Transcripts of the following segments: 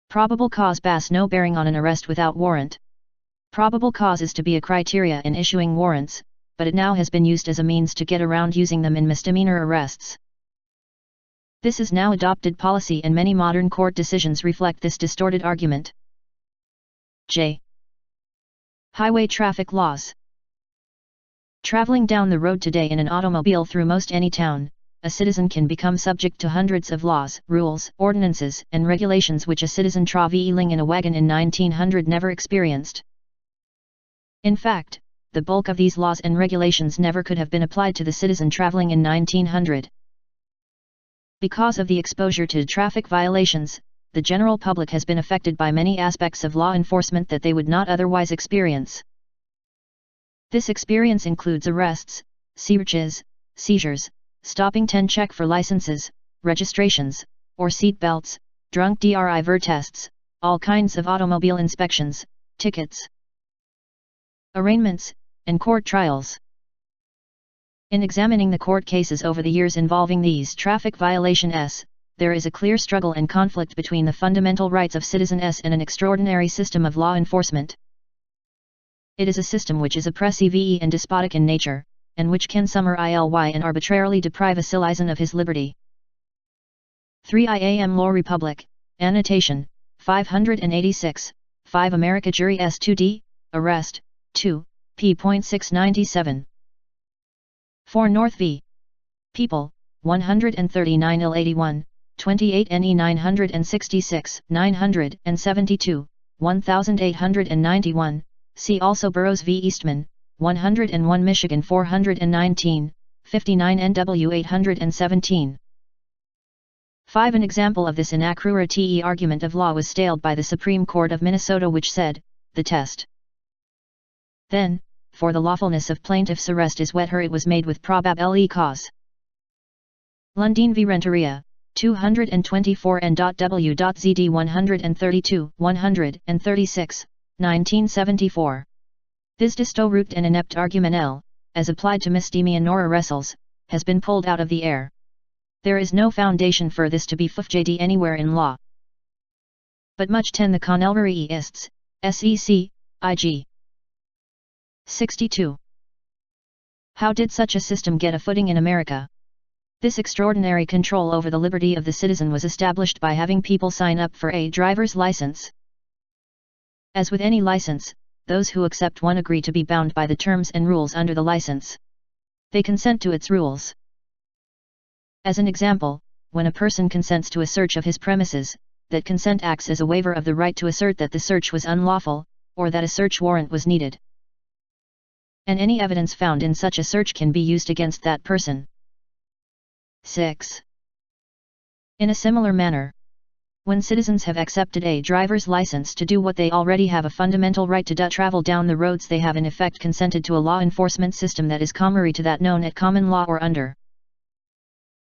Probable cause has no bearing on an arrest without warrant. Probable cause is to be a criteria in issuing warrants, but it now has been used as a means to get around using them in misdemeanor arrests. This is now adopted policy, and many modern court decisions reflect this distorted argument. J. Highway traffic laws. Traveling down the road today in an automobile through most any town, a citizen can become subject to hundreds of laws, rules, ordinances, and regulations which a citizen traveling in a wagon in 1900 never experienced. In fact, the bulk of these laws and regulations never could have been applied to the citizen traveling in 1900. Because of the exposure to traffic violations, the general public has been affected by many aspects of law enforcement that they would not otherwise experience. This experience includes arrests, searches, seizures, stopping 10 check for licenses, registrations, or seat belts, drunk driver tests, all kinds of automobile inspections, tickets, arraignments, and court trials. In examining the court cases over the years involving these traffic violations, there is a clear struggle and conflict between the fundamental rights of citizens and an extraordinary system of law enforcement. It is a system which is oppressive and despotic in nature, and which can summarize and arbitrarily deprive a citizen of his liberty. 3 IAM Law Republic, Annotation, 586, 5 America Jury S2D, Arrest, 2, p.697. 4 North v. People, 139 ill 81, 28 NE 966, 972, 1891, see also Burroughs v. Eastman, 101 Michigan 419, 59 NW 817. 5 An example of this inaccurate argument of law was stated by the Supreme Court of Minnesota, which said, the test then, for the lawfulness of plaintiff's arrest is whether it was made with probable cause. Lundin v. Renteria, 224 N.W.ZD 132, 136, 1974. This distorted and inept argument L, as applied to misdemeanor arrests, has been pulled out of the air. There is no foundation for this to be FUFJD anywhere in law. But much tend the Connellryists, SEC, IG. 62. How did such a system get a footing in America? This extraordinary control over the liberty of the citizen was established by having people sign up for a driver's license. As with any license, those who accept one agree to be bound by the terms and rules under the license. They consent to its rules. As an example, when a person consents to a search of his premises, that consent acts as a waiver of the right to assert that the search was unlawful, or that a search warrant was needed. And any evidence found in such a search can be used against that person. 6. In a similar manner, when citizens have accepted a driver's license to do what they already have a fundamental right to travel down the roads, they have in effect consented to a law enforcement system that is contrary to that known at common law or under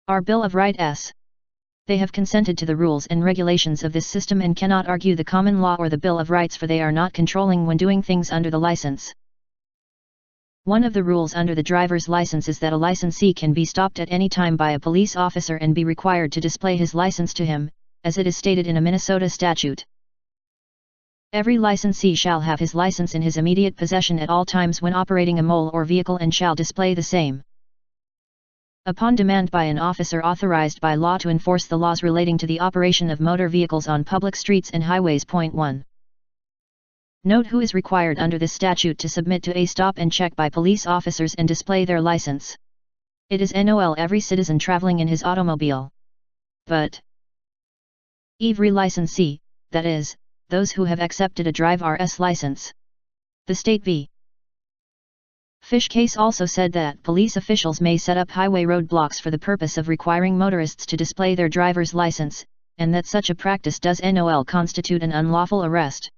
our Bill of Rights. They have consented to the rules and regulations of this system and cannot argue the common law or the Bill of Rights, for they are not controlling when doing things under the license. One of the rules under the driver's license is that a licensee can be stopped at any time by a police officer and be required to display his license to him, as it is stated in a Minnesota statute. Every licensee shall have his license in his immediate possession at all times when operating a mole or vehicle, and shall display the same upon demand by an officer authorized by law to enforce the laws relating to the operation of motor vehicles on public streets and highways. 1. Note who is required under this statute to submit to a stop and check by police officers and display their license. It is every citizen traveling in his automobile. But every licensee, that is, those who have accepted a driver's license. The State v. Fish case also said that police officials may set up highway roadblocks for the purpose of requiring motorists to display their driver's license, and that such a practice does constitute an unlawful arrest.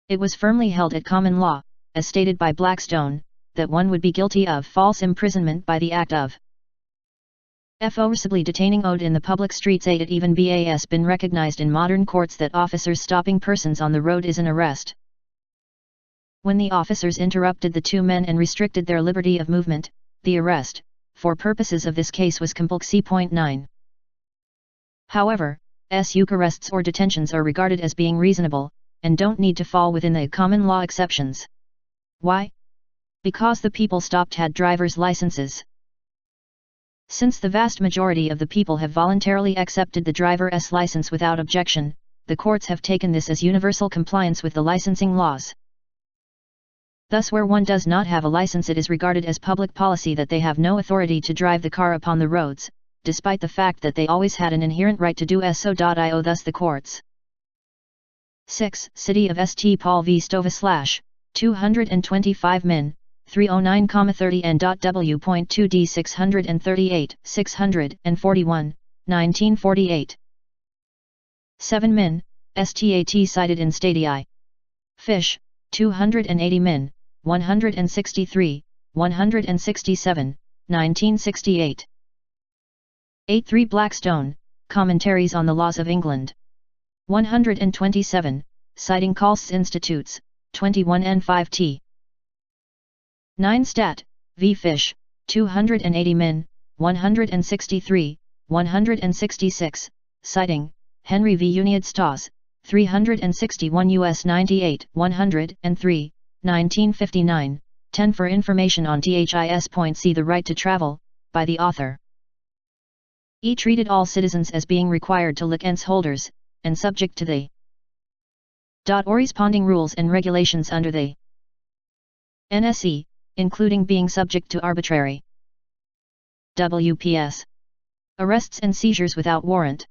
It was firmly held at common law, as stated by Blackstone, that one would be guilty of false imprisonment by the act of forcibly detaining in the public streets. It even has been recognized in modern courts that officers stopping persons on the road is an arrest. When the officers interrupted the two men and restricted their liberty of movement, the arrest, for purposes of this case, was compulsory. 9. However, arrests or detentions are regarded as being reasonable, and don't need to fall within the common law exceptions. Why? Because the people stopped had driver's licenses. Since the vast majority of the people have voluntarily accepted the driver's license without objection, the courts have taken this as universal compliance with the licensing laws. Thus, where one does not have a license, it is regarded as public policy that they have no authority to drive the car upon the roads, despite the fact that they always had an inherent right to do so. Thus the courts. 6. City of St. Paul v. Stova / 225 Min. 309,30 N.W.2d 638, 641, 1948. 7 Min. Stat cited in Stati. Fish, 280 Min. 163, 167, 1968. 8.3 Blackstone, Commentaries on the Laws of England. 127, citing Calst's Institutes, 21 N5t. 9 Stat. v. Fish, 280 Min. 163, 166, citing Henry v. United States, 361 U.S. 98, 103, 1959, 10 For information on THIS. See The Right to Travel, by the author. He treated all citizens as being required to license holders, and subject to the corresponding rules and regulations under the NSE, including being subject to arbitrary WPS arrests and seizures without warrant.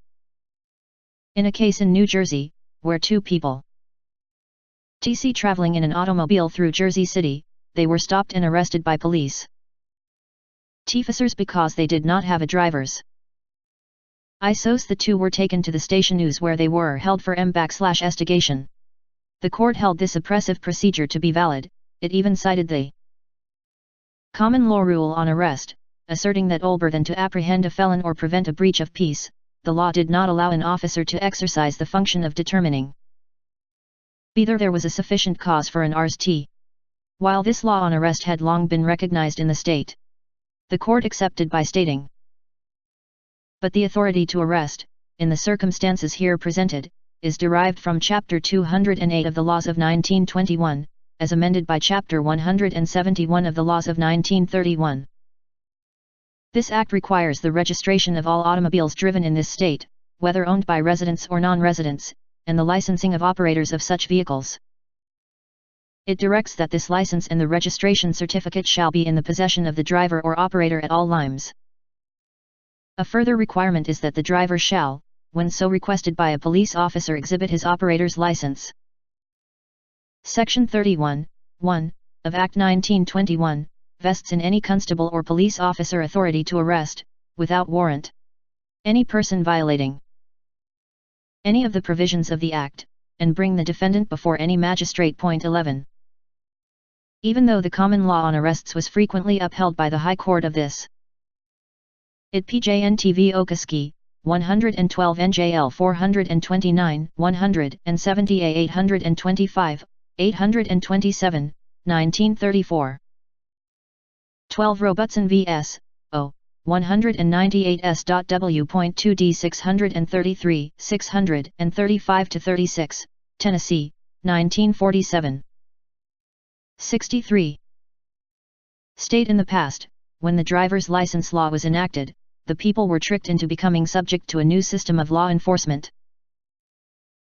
In a case in New Jersey, where two people traveling in an automobile through Jersey City, they were stopped and arrested by police officers because they did not have a driver's license. The two were taken to the station news where they were held for investigation. The court held this oppressive procedure to be valid. It even cited the common law rule on arrest, asserting that other than to apprehend a felon or prevent a breach of peace, the law did not allow an officer to exercise the function of determining whether there was a sufficient cause for an arrest. While this law on arrest had long been recognized in the state, the court accepted by stating, but the authority to arrest, in the circumstances here presented, is derived from Chapter 208 of the Laws of 1921, as amended by Chapter 171 of the Laws of 1931. This act requires the registration of all automobiles driven in this state, whether owned by residents or non-residents, and the licensing of operators of such vehicles. It directs that this license and the registration certificate shall be in the possession of the driver or operator at all times. A further requirement is that the driver shall, when so requested by a police officer, exhibit his operator's license. Section 31, 1, of Act 1921, vests in any constable or police officer authority to arrest, without warrant, any person violating any of the provisions of the Act, and bring the defendant before any magistrate. 11. Even though the common law on arrests was frequently upheld by the High Court of this it PJNTV Okiski, 112 NJL 429, 170 A 825, 827, 1934. 12 Robertson vs. O. 198 S.W.2d 633, 635-36, Tennessee, 1947. 63. State in the past, when the driver's license law was enacted, the people were tricked into becoming subject to a new system of law enforcement.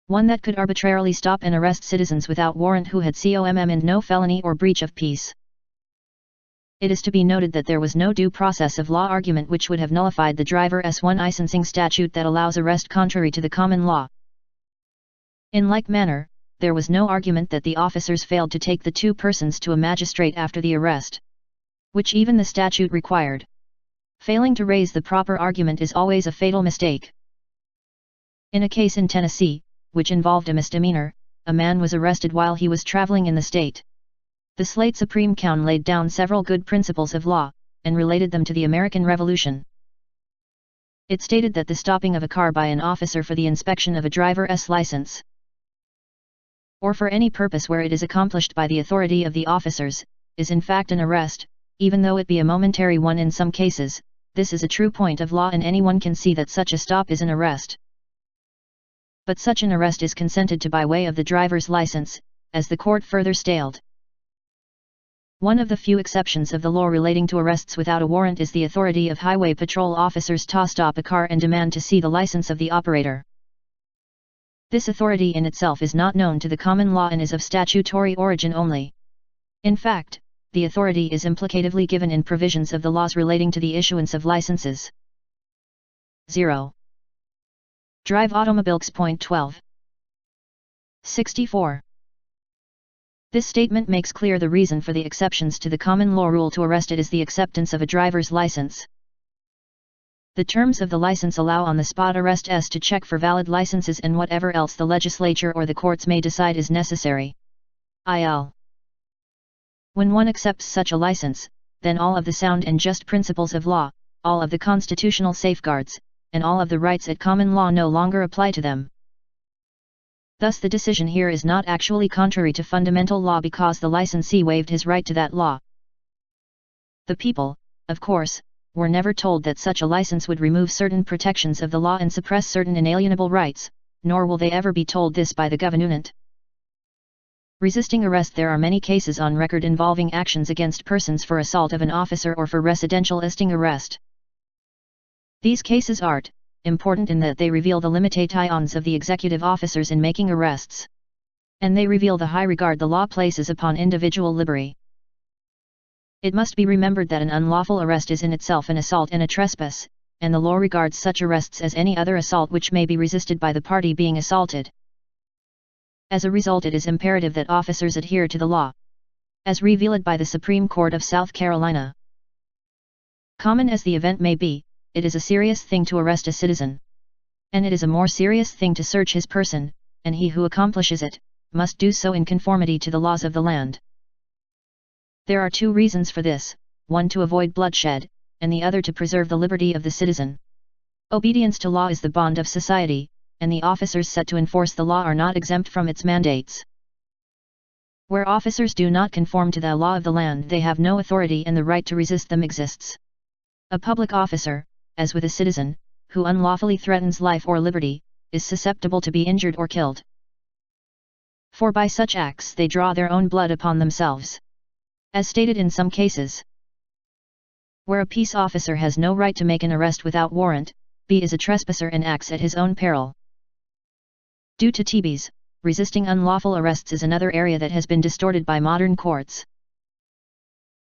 One that could arbitrarily stop and arrest citizens without warrant who had committed no felony or breach of peace. It is to be noted that there was no due process of law argument which would have nullified the driver's licensing statute that allows arrest contrary to the common law. In like manner, there was no argument that the officers failed to take the two persons to a magistrate after the arrest, which even the statute required. Failing to raise the proper argument is always a fatal mistake. In a case in Tennessee, which involved a misdemeanor, a man was arrested while he was traveling in the state. The Slate Supreme Court laid down several good principles of law, and related them to the American Revolution. It stated that the stopping of a car by an officer for the inspection of a driver's license, or for any purpose where it is accomplished by the authority of the officers, is in fact an arrest, even though it be a momentary one in some cases. This is a true point of law and anyone can see that such a stop is an arrest. But such an arrest is consented to by way of the driver's license, as the court further staled. One of the few exceptions of the law relating to arrests without a warrant is the authority of highway patrol officers to stop a car and demand to see the license of the operator. This authority in itself is not known to the common law and is of statutory origin only. In fact, the authority is implicatively given in provisions of the laws relating to the issuance of licenses. 0. Drive automobiles. Point 12. 64. This statement makes clear the reason for the exceptions to the common law rule to arrest it is the acceptance of a driver's license. The terms of the license allow on-the-spot arrests to check for valid licenses and whatever else the legislature or the courts may decide is necessary. Il. When one accepts such a license, then all of the sound and just principles of law, all of the constitutional safeguards, and all of the rights at common law no longer apply to them. Thus the decision here is not actually contrary to fundamental law because the licensee waived his right to that law. The people, of course, were never told that such a license would remove certain protections of the law and suppress certain inalienable rights, nor will they ever be told this by the government. Resisting arrest. There are many cases on record involving actions against persons for assault of an officer or for residential arrest. These cases are important in that they reveal the limitations of the executive officers in making arrests. And they reveal the high regard the law places upon individual liberty. It must be remembered that an unlawful arrest is in itself an assault and a trespass, and the law regards such arrests as any other assault which may be resisted by the party being assaulted. As a result, it is imperative that officers adhere to the law, as revealed by the Supreme Court of South Carolina. Common as the event may be, it is a serious thing to arrest a citizen. And it is a more serious thing to search his person, and he who accomplishes it, must do so in conformity to the laws of the land. There are two reasons for this, one to avoid bloodshed, and the other to preserve the liberty of the citizen. Obedience to law is the bond of society, and the officers set to enforce the law are not exempt from its mandates. Where officers do not conform to the law of the land, they have no authority and the right to resist them exists. A public officer, as with a citizen, who unlawfully threatens life or liberty, is susceptible to be injured or killed. For by such acts they draw their own blood upon themselves. As stated in some cases, where a peace officer has no right to make an arrest without warrant, B is a trespasser and acts at his own peril. Due to TBs, resisting unlawful arrests is another area that has been distorted by modern courts.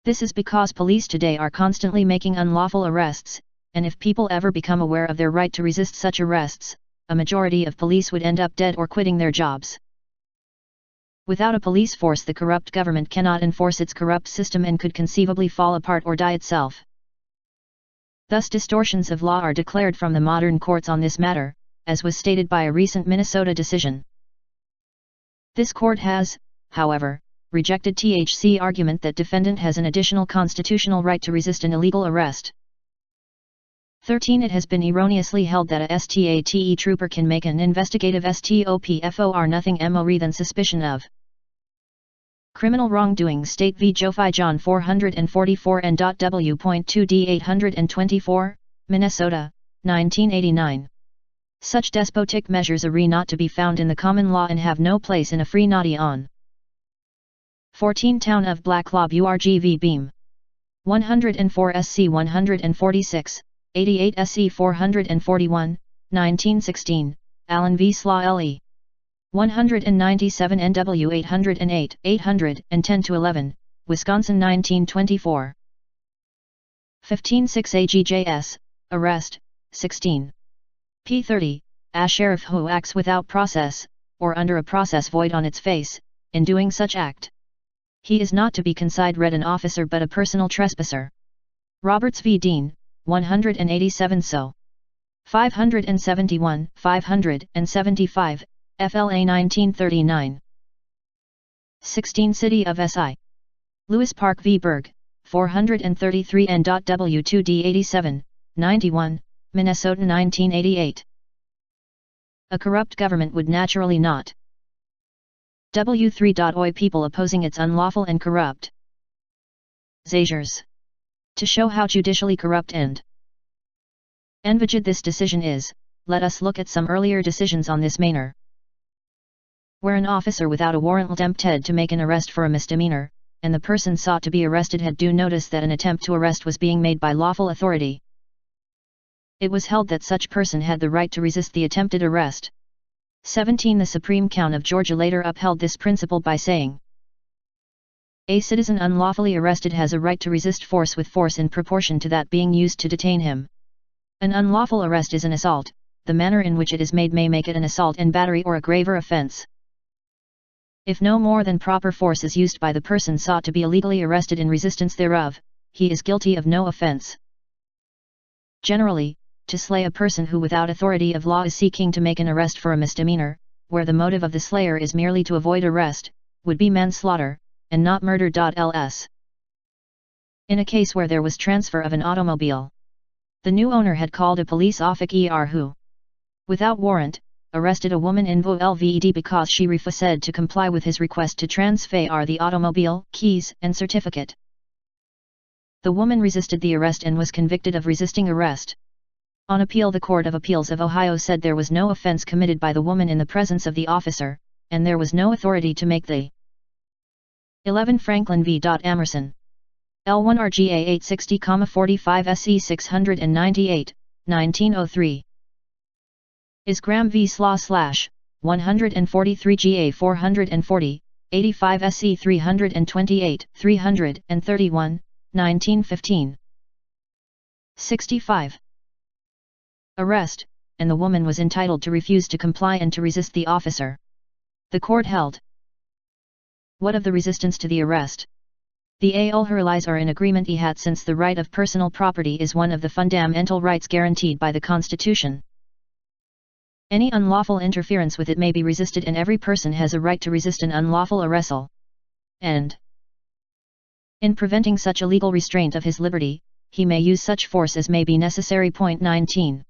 This is because police today are constantly making unlawful arrests, and if people ever become aware of their right to resist such arrests, a majority of police would end up dead or quitting their jobs. Without a police force, the corrupt government cannot enforce its corrupt system and could conceivably fall apart or die itself. Thus distortions of law are declared from the modern courts on this matter, as was stated by a recent Minnesota decision. This court has, however, rejected THC argument that defendant has an additional constitutional right to resist an illegal arrest. 13. It has been erroneously held that a STATE trooper can make an investigative stop for nothing more than suspicion of criminal wrongdoing. State v. Joffi John 444 N.W.2d 824, Minnesota, 1989. Such despotic measures are not to be found in the common law and have no place in a free nation. 14. Town of Black Law Burg v. Beam. 104 SC 146, 88 SC 441, 1916, Allen v. Slaw Le. 197 NW 808, 810-11, Wisconsin 1924. 15. 6 AGJS, arrest, 16. P30, a sheriff who acts without process, or under a process void on its face, in doing such act. He is not to be considered an officer but a personal trespasser. Roberts v. Dean, 187 So. 571, 575, FLA 1939. 16. City of SI. Lewis Park v. Berg, 433 N.W2D 87, 91, Minnesota 1988. A corrupt government would naturally not. W3.oi people opposing its unlawful and corrupt measures. To show how judicially corrupt and envigid this decision is, let us look at some earlier decisions on this manner. Where an officer without a warrant attempted to make an arrest for a misdemeanor, and the person sought to be arrested had due notice that an attempt to arrest was being made by lawful authority, it was held that such person had the right to resist the attempted arrest. 17. The Supreme Court of Georgia later upheld this principle by saying, a citizen unlawfully arrested has a right to resist force with force in proportion to that being used to detain him. An unlawful arrest is an assault, the manner in which it is made may make it an assault and battery or a graver offense. If no more than proper force is used by the person sought to be illegally arrested in resistance thereof, he is guilty of no offense. Generally, to slay a person who without authority of law is seeking to make an arrest for a misdemeanor, where the motive of the slayer is merely to avoid arrest, would be manslaughter, and not murder.is. In a case where there was transfer of an automobile, the new owner had called a police officer who, without warrant, arrested a woman in Volved because she refused to comply with his request to transfer the automobile, keys, and certificate. The woman resisted the arrest and was convicted of resisting arrest. On appeal, the Court of Appeals of Ohio said there was no offense committed by the woman in the presence of the officer, and there was no authority to make the 11 Franklin v. Amerson. L1 RGA 860,45 SE 698, 1903. Is Graham v. Slaw / 143 GA 440, 85 SE 328, 331, 1915. 65. Arrest, and the woman was entitled to refuse to comply and to resist the officer. The court held. What of the resistance to the arrest? The allies are in agreement that since the right of personal property is one of the fundamental rights guaranteed by the Constitution, any unlawful interference with it may be resisted, and every person has a right to resist an unlawful arrest. And in preventing such illegal restraint of his liberty, he may use such force as may be necessary. 19.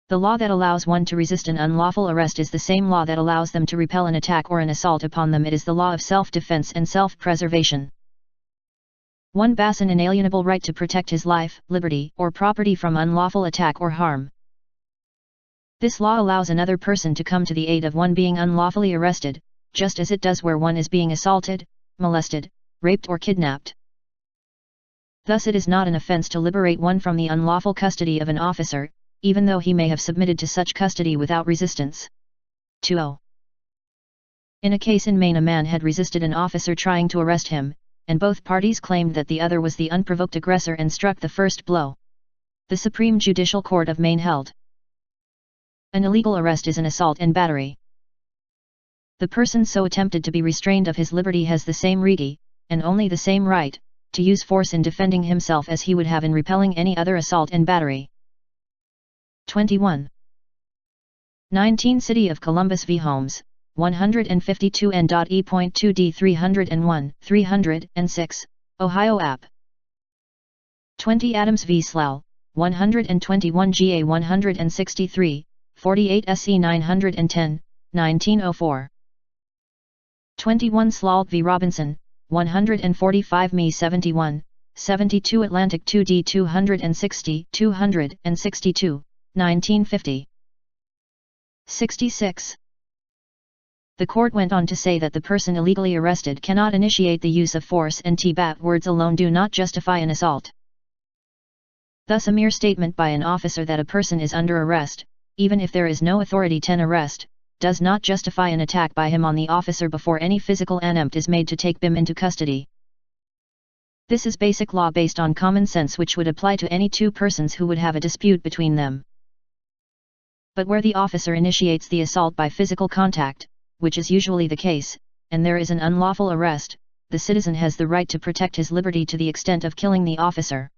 The law that allows one to resist an unlawful arrest is the same law that allows them to repel an attack or an assault upon them. It is the law of self-defense and self-preservation. 1 has an inalienable right to protect his life, liberty, or property from unlawful attack or harm. This law allows another person to come to the aid of one being unlawfully arrested, just as it does where one is being assaulted, molested, raped or kidnapped. Thus it is not an offense to liberate one from the unlawful custody of an officer, even though he may have submitted to such custody without resistance. 2. In a case in Maine, a man had resisted an officer trying to arrest him, and both parties claimed that the other was the unprovoked aggressor and struck the first blow. The Supreme Judicial Court of Maine held. An illegal arrest is an assault and battery. The person so attempted to be restrained of his liberty has the same right, and only the same right, to use force in defending himself as he would have in repelling any other assault and battery. 21. 19 City of Columbus v. Holmes, 152 N.E.2D 301, 306, Ohio App. 20 Adams v. Slough, 121 GA 163, 48 SE 910, 1904. 21 Slough v. Robinson, 145 Me 71, 72 Atlantic 2D 260, 262, 1950. 66. The court went on to say that the person illegally arrested cannot initiate the use of force, and T-BAT words alone do not justify an assault. Thus a mere statement by an officer that a person is under arrest, even if there is no authority to arrest, does not justify an attack by him on the officer before any physical attempt is made to take him into custody. This is basic law based on common sense, which would apply to any two persons who would have a dispute between them. But where the officer initiates the assault by physical contact, which is usually the case, and there is an unlawful arrest, the citizen has the right to protect his liberty to the extent of killing the officer.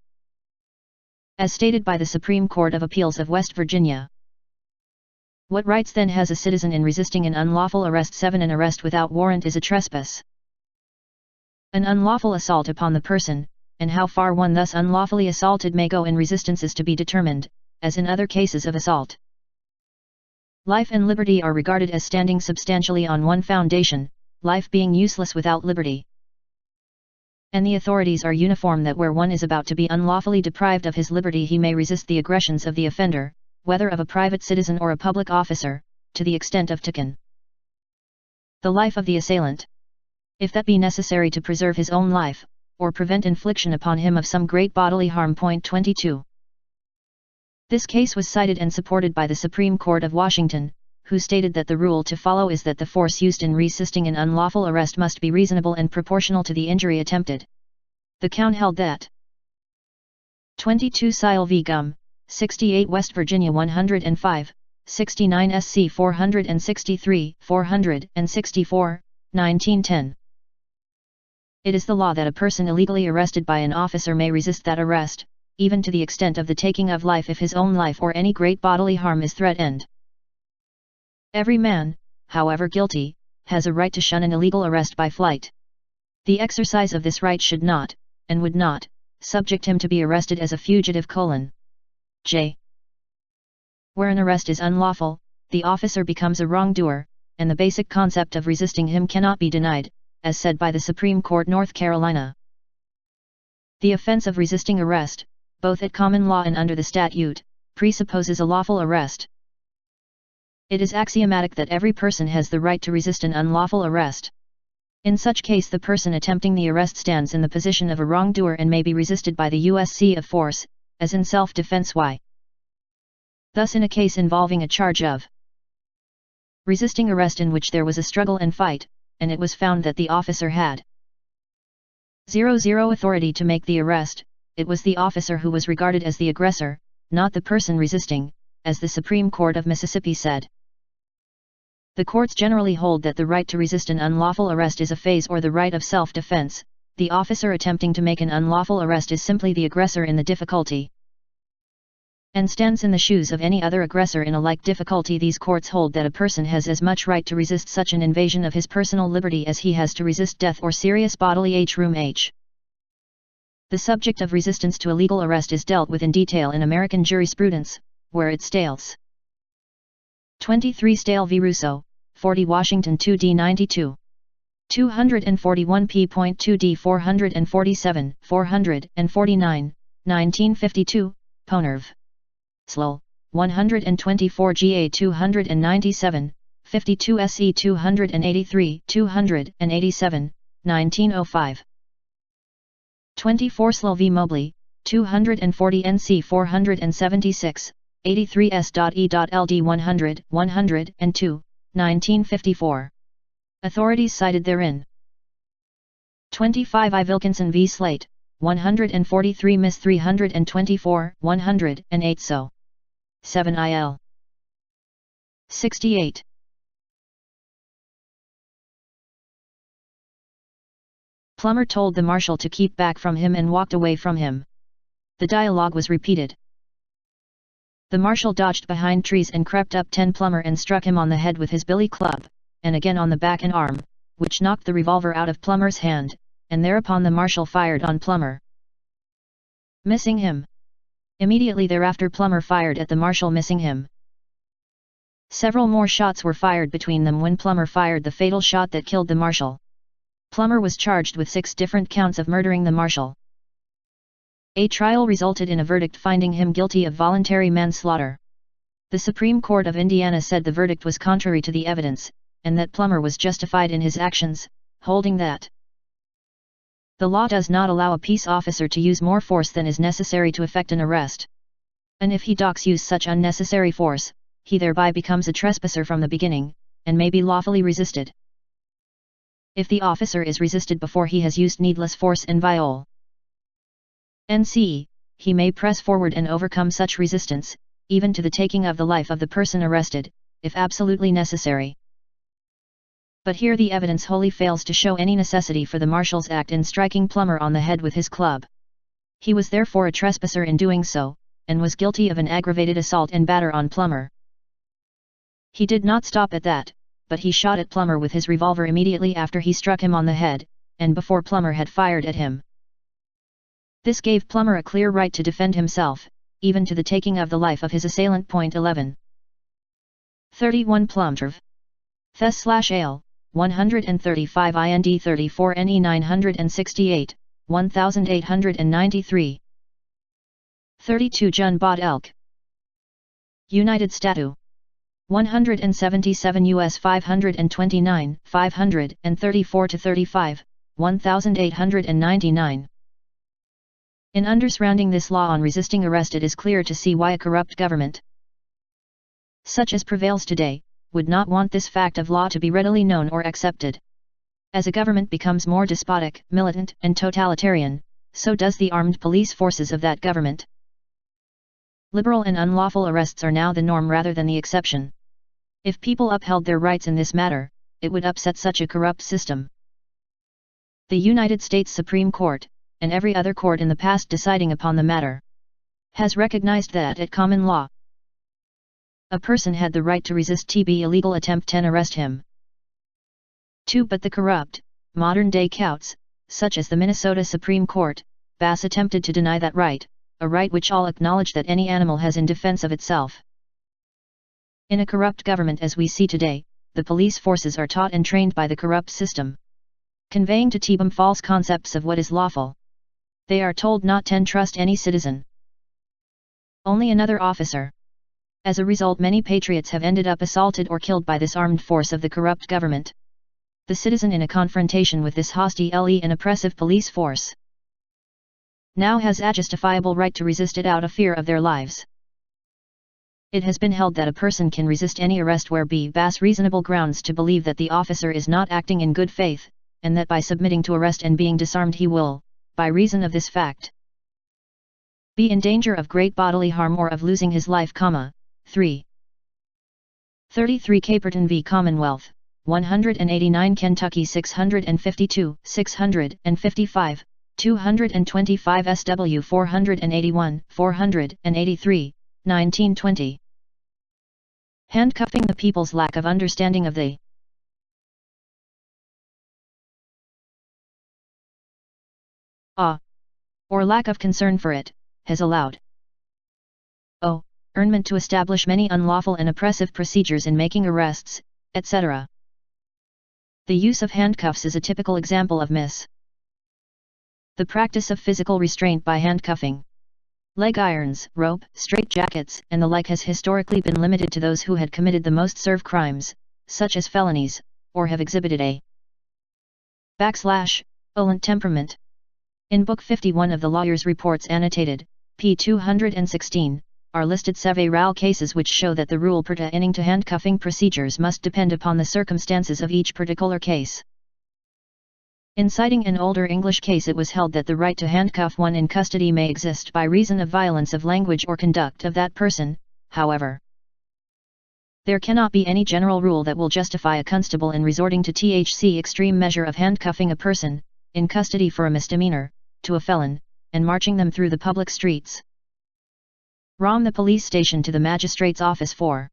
As stated by the Supreme Court of Appeals of West Virginia. What rights then has a citizen in resisting an unlawful arrest? 7 An arrest without warrant is a trespass. An unlawful assault upon the person, and how far one thus unlawfully assaulted may go in resistance is to be determined, as in other cases of assault. Life and liberty are regarded as standing substantially on one foundation, life being useless without liberty. And the authorities are uniform that where one is about to be unlawfully deprived of his liberty he may resist the aggressions of the offender, whether of a private citizen or a public officer, to the extent of taken the life of the assailant, if that be necessary to preserve his own life, or prevent infliction upon him of some great bodily harm. 22. This case was cited and supported by the Supreme Court of Washington, who stated that the rule to follow is that the force used in resisting an unlawful arrest must be reasonable and proportional to the injury attempted. The Count held that 22 Sile v. Gum, 68 West Virginia 105, 69 SC 463, 464, 1910. It is the law that a person illegally arrested by an officer may resist that arrest, even to the extent of the taking of life if his own life or any great bodily harm is threatened. Every man, however guilty, has a right to shun an illegal arrest by flight. The exercise of this right should not, and would not, subject him to be arrested as a fugitive. J. Where an arrest is unlawful, the officer becomes a wrongdoer, and the basic concept of resisting him cannot be denied, as said by the Supreme Court North Carolina. The offense of resisting arrest, both at common law and under the statute, presupposes a lawful arrest. It is axiomatic that every person has the right to resist an unlawful arrest. In such case the person attempting the arrest stands in the position of a wrongdoer and may be resisted by the USC of force, as in self-defense. Thus in a case involving a charge of resisting arrest in which there was a struggle and fight, and it was found that the officer had 0 authority to make the arrest, it was the officer who was regarded as the aggressor, not the person resisting, as the Supreme Court of Mississippi said. The courts generally hold that the right to resist an unlawful arrest is a phase or the right of self-defense. The officer attempting to make an unlawful arrest is simply the aggressor in the difficulty, and stands in the shoes of any other aggressor in a like difficulty. These courts hold that a person has as much right to resist such an invasion of his personal liberty as he has to resist death or serious bodily harm. The subject of resistance to illegal arrest is dealt with in detail in American jurisprudence, where it states 23 Stale v. Russo, 40 Washington 2d 92. 241 p.2d 447, 449, 1952, Ponerv. Slol, 124 GA 297, 52 SE 283, 287, 1905. 24 Slol v. Mobley, 240 NC 476, 83 S.E.LD 100, 102, 1954. Authorities cited therein: 25 I. Wilkinson v. Slate, 143 Miss 324, 108 So. 7 IL. 68. Plummer told the marshal to keep back from him and walked away from him. The dialogue was repeated. The marshal dodged behind trees and crept up 10 Plummer and struck him on the head with his billy club, and again on the back and arm, which knocked the revolver out of Plummer's hand, and thereupon the marshal fired on Plummer, missing him. Immediately thereafter Plummer fired at the marshal, missing him. Several more shots were fired between them when Plummer fired the fatal shot that killed the marshal. Plummer was charged with 6 different counts of murdering the marshal. A trial resulted in a verdict finding him guilty of voluntary manslaughter. The Supreme Court of Indiana said the verdict was contrary to the evidence, and that Plummer was justified in his actions, holding that the law does not allow a peace officer to use more force than is necessary to effect an arrest. And if he does use such unnecessary force, he thereby becomes a trespasser from the beginning, and may be lawfully resisted. If the officer is resisted before he has used needless force and viol. NC, he may press forward and overcome such resistance, even to the taking of the life of the person arrested, if absolutely necessary. But here the evidence wholly fails to show any necessity for the marshal's act in striking Plummer on the head with his club. He was therefore a trespasser in doing so, and was guilty of an aggravated assault and batter on Plummer. He did not stop at that, but he shot at Plummer with his revolver immediately after he struck him on the head, and before Plummer had fired at him. This gave Plummer a clear right to defend himself, even to the taking of the life of his assailant. 11. 31 Plumtrv. Thes/Ale, 135 IND 34 NE 968, 1893. 32 Jun Bod Elk. United Statute 177 U.S. 529, 534-35, 1899. In understanding this law on resisting arrest, it is clear to see why a corrupt government, such as prevails today, would not want this fact of law to be readily known or accepted. As a government becomes more despotic, militant, and totalitarian, so does the armed police forces of that government. Liberal and unlawful arrests are now the norm rather than the exception. If people upheld their rights in this matter, it would upset such a corrupt system. The United States Supreme Court, and every other court in the past deciding upon the matter, has recognized that at common law, a person had the right to resist TB illegal attempt 10 arrest him. 2. But the corrupt, modern-day COUTIS, such as the Minnesota Supreme Court, Bass attempted to deny that right, a right which all acknowledge that any animal has in defense of itself. In a corrupt government as we see today, the police forces are taught and trained by the corrupt system, conveying to them false concepts of what is lawful. They are told not to trust any citizen, only another officer. As a result, many patriots have ended up assaulted or killed by this armed force of the corrupt government. The citizen in a confrontation with this hostile and oppressive police force now has a justifiable right to resist it out of fear of their lives. It has been held that a person can resist any arrest where bass reasonable grounds to believe that the officer is not acting in good faith, and that by submitting to arrest and being disarmed he will, by reason of this fact, be in danger of great bodily harm or of losing his life. 3. 33 Caperton v. Commonwealth, 189 Kentucky 652, 655, 225 SW 481, 483, 1920. Handcuffing. The people's lack of understanding of the or lack of concern for it, has allowed government to establish many unlawful and oppressive procedures in making arrests, etc. The use of handcuffs is a typical example of the practice of physical restraint by handcuffing. Leg irons, rope, straitjackets, and the like has historically been limited to those who had committed the most severe crimes, such as felonies, or have exhibited a violent temperament. In Book 51 of the Lawyer's Reports annotated, p. 216, are listed several cases which show that the rule pertaining to handcuffing procedures must depend upon the circumstances of each particular case. In citing an older English case, it was held that the right to handcuff one in custody may exist by reason of violence of language or conduct of that person. However, there cannot be any general rule that will justify a constable in resorting to the extreme measure of handcuffing a person, in custody for a misdemeanor, to a felon, and marching them through the public streets from the police station to the magistrate's office. For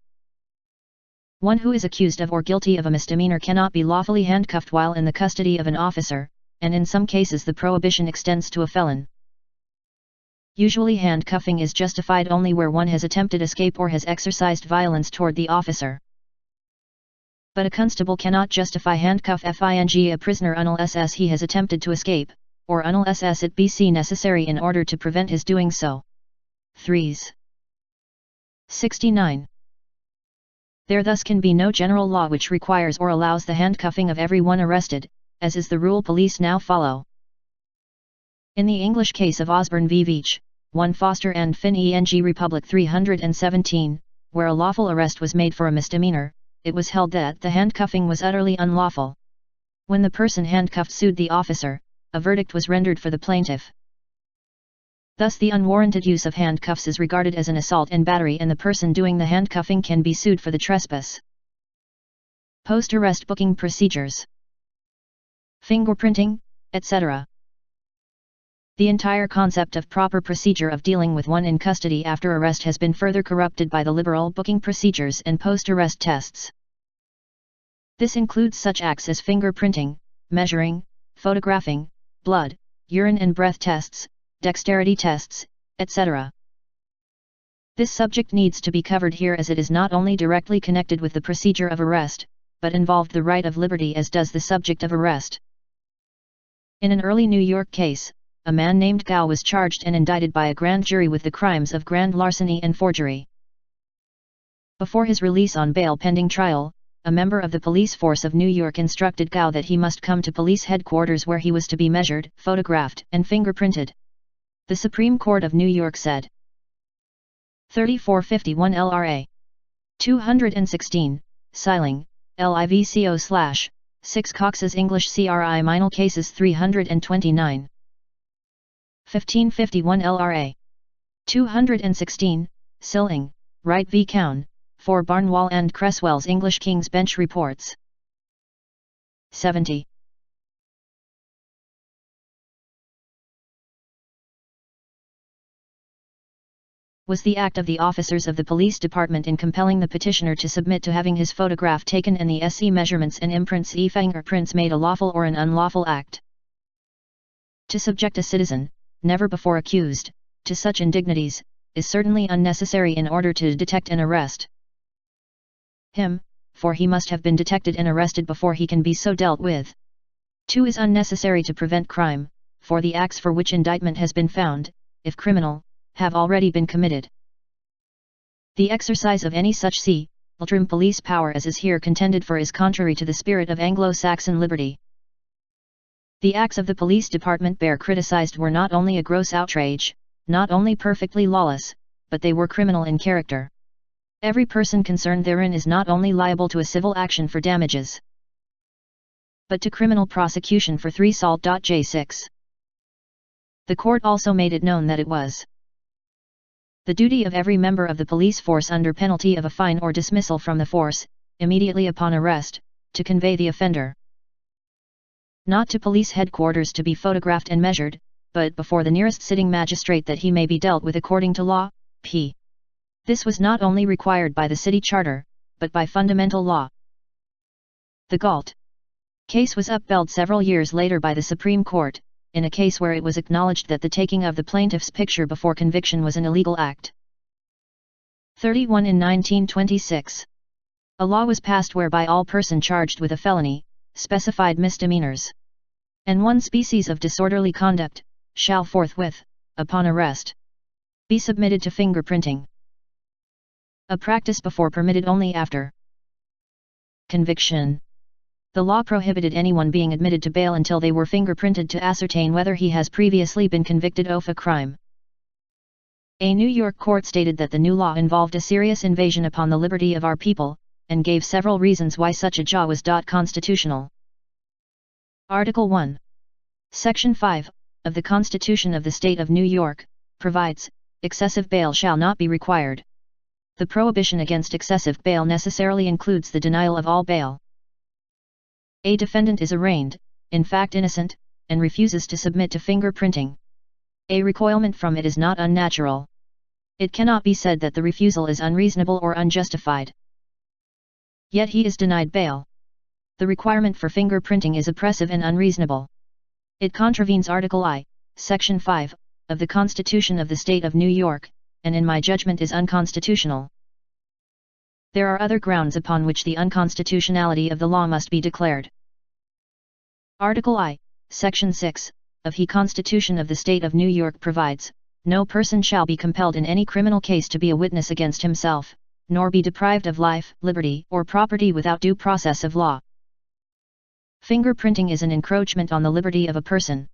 one who is accused of or guilty of a misdemeanor cannot be lawfully handcuffed while in the custody of an officer, and in some cases the prohibition extends to a felon. Usually handcuffing is justified only where one has attempted escape or has exercised violence toward the officer. But a constable cannot justify handcuffing a prisoner unless he has attempted to escape, or unless it be necessary in order to prevent his doing so. 69. There thus can be no general law which requires or allows the handcuffing of everyone arrested, as is the rule police now follow. In the English case of Osborne v. Veatch, 1 Foster and Finn Eng Republic 317, where a lawful arrest was made for a misdemeanor, it was held that the handcuffing was utterly unlawful. When the person handcuffed sued the officer, a verdict was rendered for the plaintiff. Thus the unwarranted use of handcuffs is regarded as an assault and battery, and the person doing the handcuffing can be sued for the trespass. Post-arrest booking procedures, fingerprinting, etc. The entire concept of proper procedure of dealing with one in custody after arrest has been further corrupted by the liberal booking procedures and post-arrest tests. This includes such acts as fingerprinting, measuring, photographing, blood, urine and breath tests, dexterity tests, etc. This subject needs to be covered here as it is not only directly connected with the procedure of arrest, but involved the right of liberty as does the subject of arrest. In an early New York case, a man named Gow was charged and indicted by a grand jury with the crimes of grand larceny and forgery. Before his release on bail pending trial, a member of the police force of New York instructed Gao that he must come to police headquarters where he was to be measured, photographed, and fingerprinted. The Supreme Court of New York said. 3451 LRA 216, Siling, LIVCO/6 Cox's English CRI Minal Cases 329. 1551 LRA 216, Silling, Wright v. Cowan, 4 Barnwell and Cresswell's English King's Bench Reports. 70. Was the act of the officers of the police department in compelling the petitioner to submit to having his photograph taken and the SE measurements and imprints fingerprints made a lawful or an unlawful act? To subject a citizen, never before accused, to such indignities, is certainly unnecessary in order to detect and arrest him, for he must have been detected and arrested before he can be so dealt with. 2. Is unnecessary to prevent crime, for the acts for which indictment has been found, if criminal, have already been committed. The exercise of any such ultram police power as is here contended for is contrary to the spirit of Anglo-Saxon liberty. The acts of the police department bear criticized were not only a gross outrage, not only perfectly lawless, but they were criminal in character. Every person concerned therein is not only liable to a civil action for damages, but to criminal prosecution for 3 Salt.J6. The court also made it known that it was the duty of every member of the police force under penalty of a fine or dismissal from the force, immediately upon arrest, to convey the offender not to police headquarters to be photographed and measured, but before the nearest sitting magistrate that he may be dealt with according to law, p. This was not only required by the city charter, but by fundamental law. The Galt case was upheld several years later by the Supreme Court, in a case where it was acknowledged that the taking of the plaintiff's picture before conviction was an illegal act. 31. In 1926, a law was passed whereby all person charged with a felony, specified misdemeanors, and one species of disorderly conduct, shall forthwith, upon arrest, be submitted to fingerprinting, a practice before permitted only after conviction. The law prohibited anyone being admitted to bail until they were fingerprinted to ascertain whether he has previously been convicted of a crime. A New York court stated that the new law involved a serious invasion upon the liberty of our people, and gave several reasons why such a law was constitutional. Article 1. Section 5, of the Constitution of the State of New York, provides, excessive bail shall not be required. The prohibition against excessive bail necessarily includes the denial of all bail. A defendant is arraigned, in fact innocent, and refuses to submit to fingerprinting. A recoilment from it is not unnatural. It cannot be said that the refusal is unreasonable or unjustified. Yet he is denied bail. The requirement for fingerprinting is oppressive and unreasonable. It contravenes Article I, Section 5, of the Constitution of the State of New York, and in my judgment is unconstitutional. There are other grounds upon which the unconstitutionality of the law must be declared. Article I, Section 6, of the Constitution of the State of New York provides, no person shall be compelled in any criminal case to be a witness against himself, nor be deprived of life, liberty, or property without due process of law. Fingerprinting is an encroachment on the liberty of a person.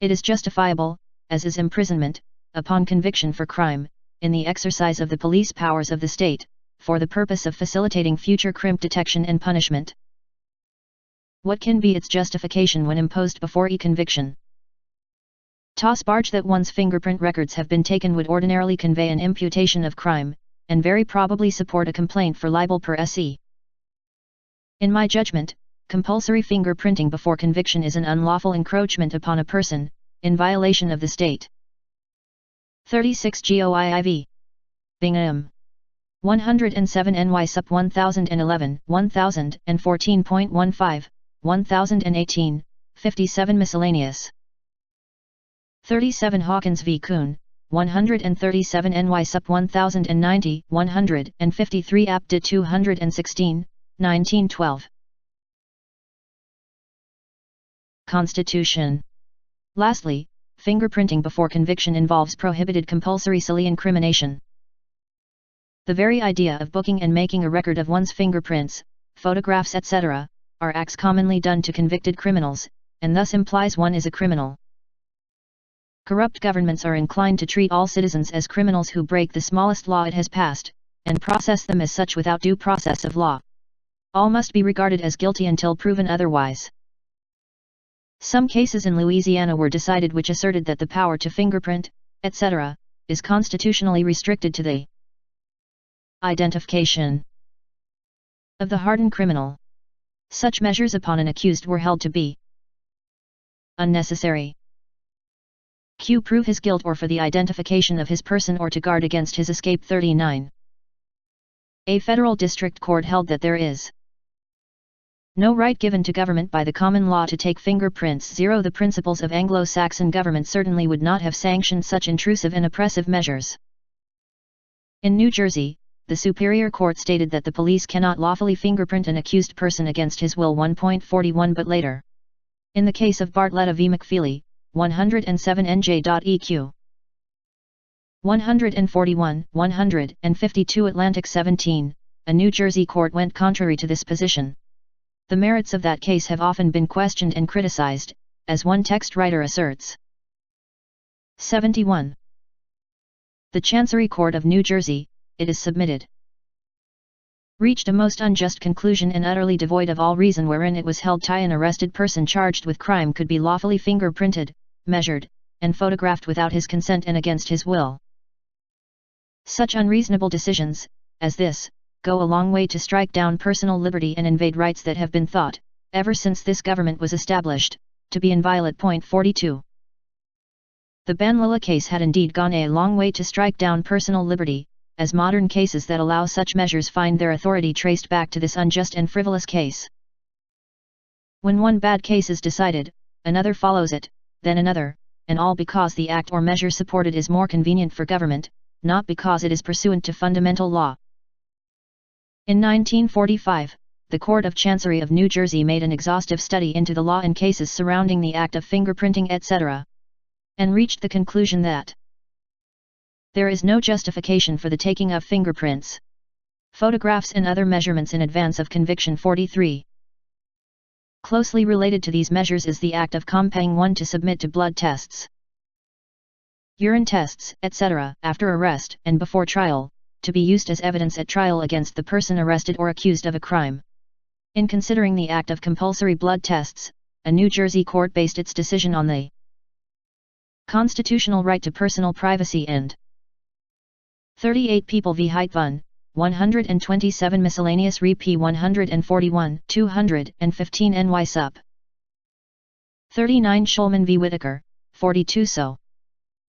It is justifiable, as is imprisonment, upon conviction for crime, in the exercise of the police powers of the state, for the purpose of facilitating future crime detection and punishment. What can be its justification when imposed before a conviction? Toss barge that one's fingerprint records have been taken would ordinarily convey an imputation of crime, and very probably support a complaint for libel per se. In my judgment, compulsory fingerprinting before conviction is an unlawful encroachment upon a person, in violation of the state. 36 GOIIV. Bingham. 107 NY Sup 1011, 1014.15, 1018, 57 Miscellaneous. 37 Hawkins v. Kuhn, 137 NY Sup 1090, 153 Apt. 216, 1912. Constitution. Lastly, fingerprinting before conviction involves prohibited compulsory silly incrimination. The very idea of booking and making a record of one's fingerprints, photographs etc., are acts commonly done to convicted criminals, and thus implies one is a criminal. Corrupt governments are inclined to treat all citizens as criminals who break the smallest law it has passed, and process them as such without due process of law. All must be regarded as guilty until proven otherwise. Some cases in Louisiana were decided which asserted that the power to fingerprint, etc., is constitutionally restricted to the identification of the hardened criminal. Such measures upon an accused were held to be unnecessary. Q. Prove his guilt or for the identification of his person or to guard against his escape. 39. A federal district court held that there is no right given to government by the common law to take fingerprints. 0. The principles of Anglo-Saxon government certainly would not have sanctioned such intrusive and oppressive measures. In New Jersey, the Superior Court stated that the police cannot lawfully fingerprint an accused person against his will. 1.41. But later, in the case of Bartletta v. McFeely, 107 NJ.EQ 141, 152 Atlantic 17, a New Jersey court went contrary to this position. The merits of that case have often been questioned and criticized, as one text writer asserts. 71. The Chancery Court of New Jersey, it is submitted, reached a most unjust conclusion and utterly devoid of all reason, wherein it was held an arrested person charged with crime could be lawfully fingerprinted, measured, and photographed without his consent and against his will. Such unreasonable decisions, as this, go a long way to strike down personal liberty and invade rights that have been thought, ever since this government was established, to be inviolate. 42. The Banlilla case had indeed gone a long way to strike down personal liberty, as modern cases that allow such measures find their authority traced back to this unjust and frivolous case. When one bad case is decided, another follows it, then another, and all because the act or measure supported is more convenient for government, not because it is pursuant to fundamental law. In 1945, the Court of Chancery of New Jersey made an exhaustive study into the law and cases surrounding the act of fingerprinting etc., and reached the conclusion that there is no justification for the taking of fingerprints, photographs and other measurements in advance of conviction. 43. Closely related to these measures is the act of compelling one to submit to blood tests, urine tests, etc., after arrest and before trial, to be used as evidence at trial against the person arrested or accused of a crime. In considering the act of compulsory blood tests, a New Jersey court based its decision on the constitutional right to personal privacy and 38 People v. Heitvun, 127 Miscellaneous Rep. 141, 215 NY Sup. 39 Schulman v. Whitaker, 42 So.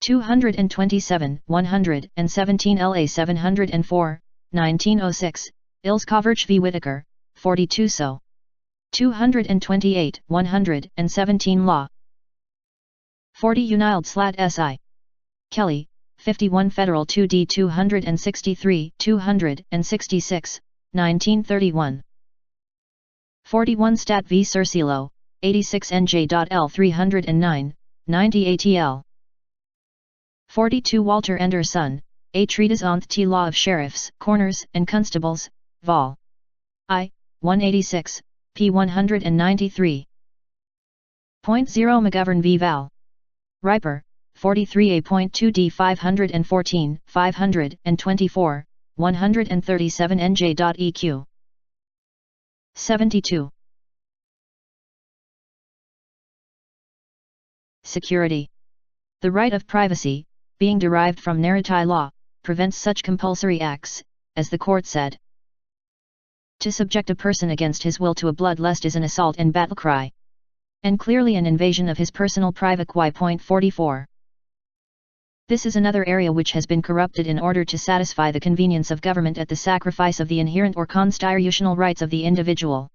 227, 117 LA 704, 1906, Ilskovirch v. Whitaker, 42 So. 228, 117 Law. 40 Unild Slat S.I. Kelly, 51 Federal 2D 263, 266, 1931. 41 Stat v. Cercilo, 86 NJ.L 309, 90 ATL. 42 Walter Ender Son, A Treatise ontht Law of Sheriffs, Corners, and Constables, Vol. I, 186, p. 193. 0 McGovern v. Val. Riper, 43A.2d 514, 524, 137 NJ.EQ. 72. Security. The right of privacy, being derived from narrative law, prevents such compulsory acts, as the court said. To subject a person against his will to a bloodlust is an assault and battle cry, and clearly an invasion of his personal private. 44. This is another area which has been corrupted in order to satisfy the convenience of government at the sacrifice of the inherent or constitutional rights of the individual.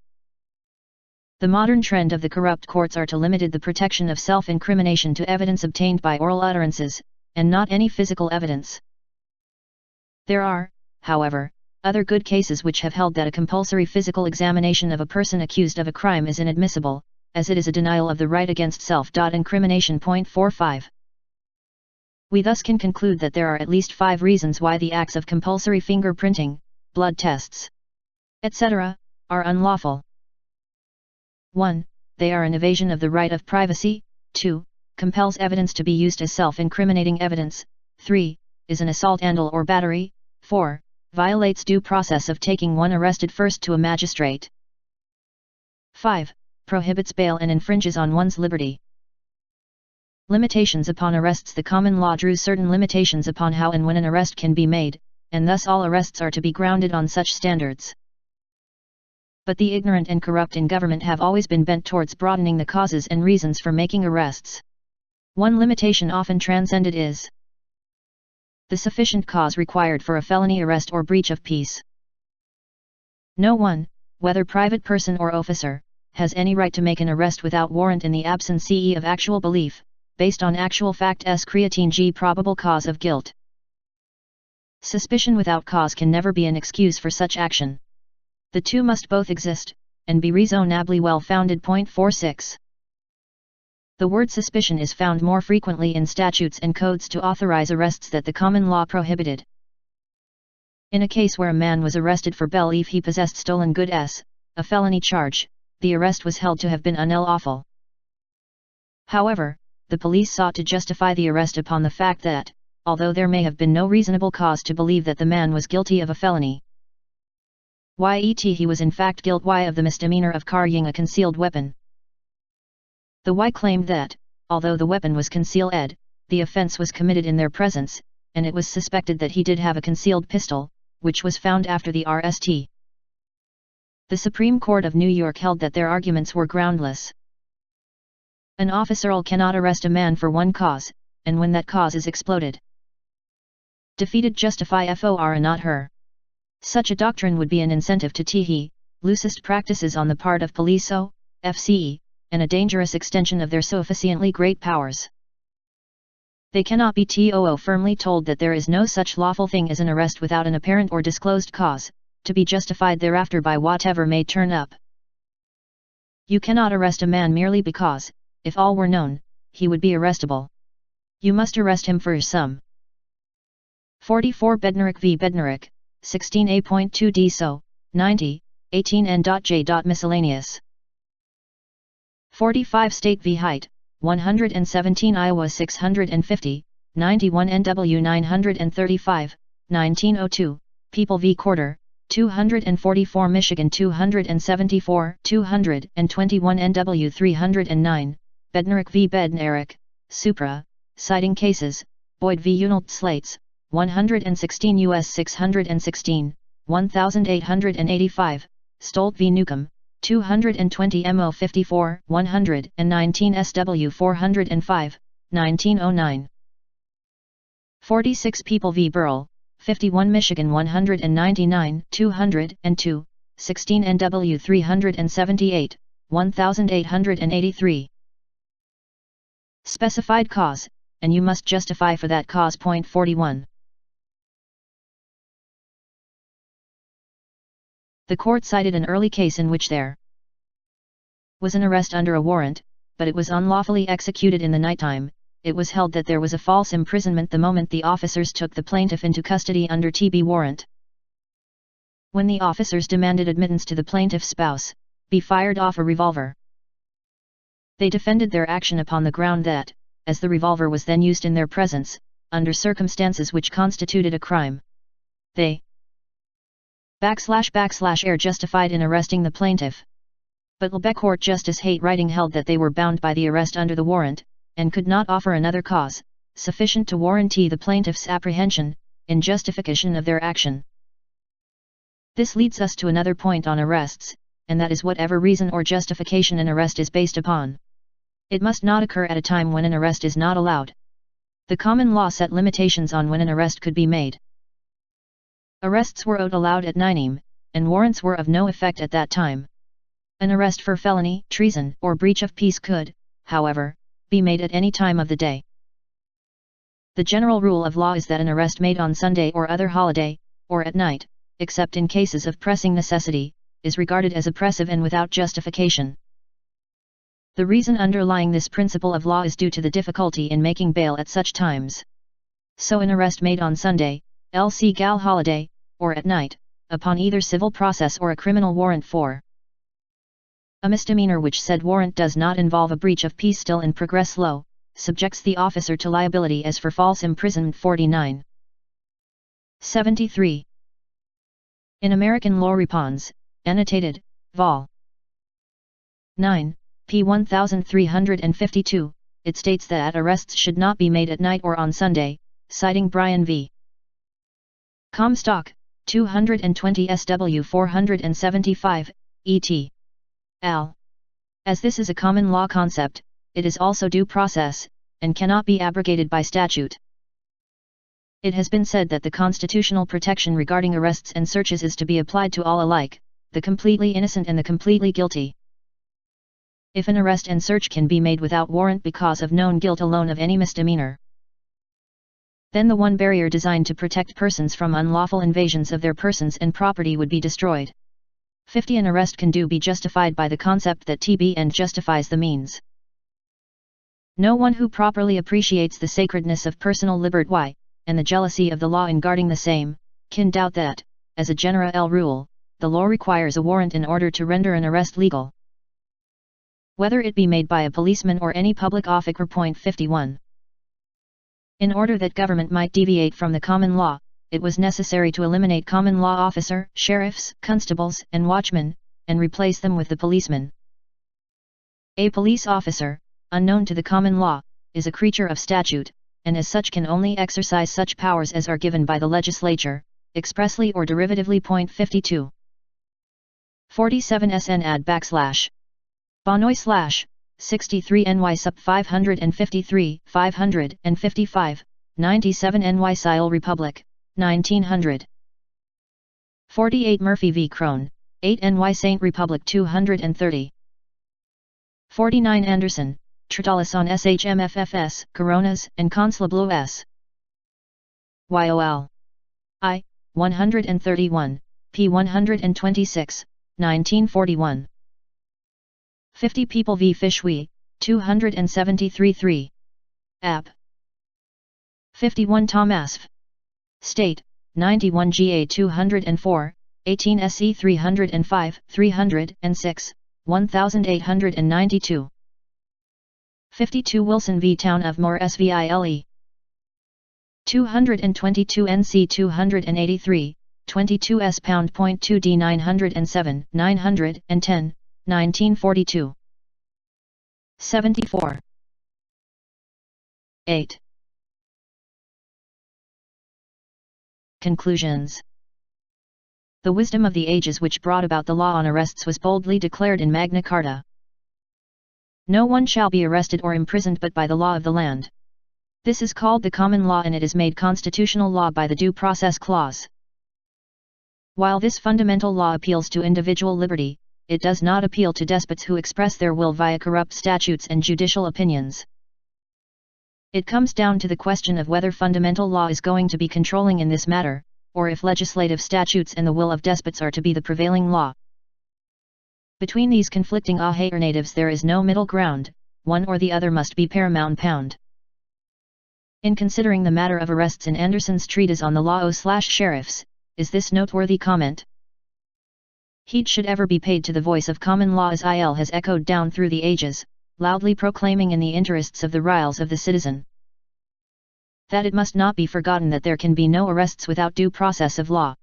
The modern trend of the corrupt courts are to limit the protection of self-incrimination to evidence obtained by oral utterances, and not any physical evidence. There are, however, other good cases which have held that a compulsory physical examination of a person accused of a crime is inadmissible, as it is a denial of the right against self-incrimination. 45. We thus can conclude that there are at least 5 reasons why the acts of compulsory fingerprinting, blood tests, etc., are unlawful. 1. They are an evasion of the right of privacy. 2. Compels evidence to be used as self-incriminating evidence. 3. Is an assault and/or battery. 4. Violates due process of taking one arrested first to a magistrate. 5. Prohibits bail and infringes on one's liberty. Limitations upon arrests. The common law drew certain limitations upon how and when an arrest can be made, and thus all arrests are to be grounded on such standards. But the ignorant and corrupt in government have always been bent towards broadening the causes and reasons for making arrests. One limitation often transcended is the sufficient cause required for a felony arrest or breach of peace. No one, whether private person or officer, has any right to make an arrest without warrant in the absence of actual belief, based on actual fact s creatine g probable cause of guilt. Suspicion without cause can never be an excuse for such action. The two must both exist, and be reasonably well founded. 46. The word suspicion is found more frequently in statutes and codes to authorize arrests that the common law prohibited. In a case where a man was arrested for belief he possessed stolen goods, a felony charge, the arrest was held to have been unlawful. However, the police sought to justify the arrest upon the fact that, although there may have been no reasonable cause to believe that the man was guilty of a felony, yet he was in fact guilty of the misdemeanor of carrying a concealed weapon. The Y claimed that, although the weapon was concealed, the offense was committed in their presence, and it was suspected that he did have a concealed pistol, which was found after the arrest. The Supreme Court of New York held that their arguments were groundless. An officer cannot arrest a man for one cause, and when that cause is exploded, defeated justify for a not her. Such a doctrine would be an incentive to loosest practices on the part of police FCE, and a dangerous extension of their sufficiently great powers. They cannot be firmly told that there is no such lawful thing as an arrest without an apparent or disclosed cause, to be justified thereafter by whatever may turn up. You cannot arrest a man merely because, if all were known, he would be arrestable. You must arrest him for some. 44 Bednarik v. Bednarik, 16a.2d so, 90, 18n.j. Miscellaneous. 45 State v. Height, 117 Iowa 650, 91 NW 935, 1902, People v. Corder, 244 Michigan 274, 221 NW 309, Bednarik v. Bednarik, Supra, citing cases, Boyd v. United Slates, 116 U.S. 616, 1885, Stolt v. Newcomb, 220 MO 54, 119 SW 405, 1909. 46 People v. Burrell, 51 Michigan 199, 202, 16 NW 378, 1883. Specified cause, and you must justify for that cause. 41. The court cited an early case in which there was an arrest under a warrant, but it was unlawfully executed in the nighttime. It was held that there was a false imprisonment the moment the officers took the plaintiff into custody under TB warrant. When the officers demanded admittance to the plaintiff's spouse, B fired off a revolver. They defended their action upon the ground that, as the revolver was then used in their presence, under circumstances which constituted a crime, they // justified in arresting the plaintiff. But Lbeck Court Justice Haight writing held that they were bound by the arrest under the warrant, and could not offer another cause, sufficient to warranty the plaintiff's apprehension, in justification of their action. This leads us to another point on arrests, and that is whatever reason or justification an arrest is based upon. It must not occur at a time when an arrest is not allowed. The common law set limitations on when an arrest could be made. Arrests were allowed at 9 am, and warrants were of no effect at that time. An arrest for felony, treason, or breach of peace could, however, be made at any time of the day. The general rule of law is that an arrest made on Sunday or other holiday, or at night, except in cases of pressing necessity, is regarded as oppressive and without justification. The reason underlying this principle of law is due to the difficulty in making bail at such times. So an arrest made on Sunday, LC Gal holiday, or at night, upon either civil process or a criminal warrant for a misdemeanor which said warrant does not involve a breach of peace still in progress law, subjects the officer to liability as for false imprisonment 49. 73. In American Law Repons, annotated, Vol. 9, p. 1352, it states that arrests should not be made at night or on Sunday, citing Bryan v. Comstock, 220 SW 475, et al. As this is a common law concept, it is also due process, and cannot be abrogated by statute. It has been said that the constitutional protection regarding arrests and searches is to be applied to all alike, the completely innocent and the completely guilty. If an arrest and search can be made without warrant because of known guilt alone of any misdemeanor, then the one barrier designed to protect persons from unlawful invasions of their persons and property would be destroyed. 50. An arrest can be justified by the concept that the end justifies the means. No one who properly appreciates the sacredness of personal liberty, and the jealousy of the law in guarding the same, can doubt that, as a general rule, the law requires a warrant in order to render an arrest legal, whether it be made by a policeman or any public officer. Point 51. In order that government might deviate from the common law, it was necessary to eliminate common law officer, sheriffs, constables, and watchmen, and replace them with the policeman. A police officer, unknown to the common law, is a creature of statute, and as such can only exercise such powers as are given by the legislature, expressly or derivatively. Point 52. 47 SN add / Bonoy / 63 NY sub 553, 555, 97 NY Sile Republic, 1900. 48 Murphy v. Crone, 8 NY Saint Republic 230. 49 Anderson, Treatise on SHMFFS, Coronas and Constables. YOL. I, 131, p. 126, 1941. 50 People v. Fishwe, 273 3. App. 51 Tom Asf. State, 91 GA 204, 18 SE 305, 306, 1892. 52 Wilson v. Town of Moore SVILE. 222 NC 283, 22 S pound. 2 D 907, 910, 1942. 74. 8. Conclusions. The wisdom of the ages which brought about the law on arrests was boldly declared in Magna Carta. No one shall be arrested or imprisoned but by the law of the land. This is called the common law, and it is made constitutional law by the Due Process Clause. While this fundamental law appeals to individual liberty, it does not appeal to despots who express their will via corrupt statutes and judicial opinions. It comes down to the question of whether fundamental law is going to be controlling in this matter, or if legislative statutes and the will of despots are to be the prevailing law. Between these conflicting alternatives there is no middle ground, one or the other must be paramount. In considering the matter of arrests in Anderson's treatise on the law/sheriffs, is this noteworthy comment: heed should ever be paid to the voice of common law as il has echoed down through the ages, loudly proclaiming in the interests of the rights of the citizen, that it must not be forgotten that there can be no arrests without due process of law.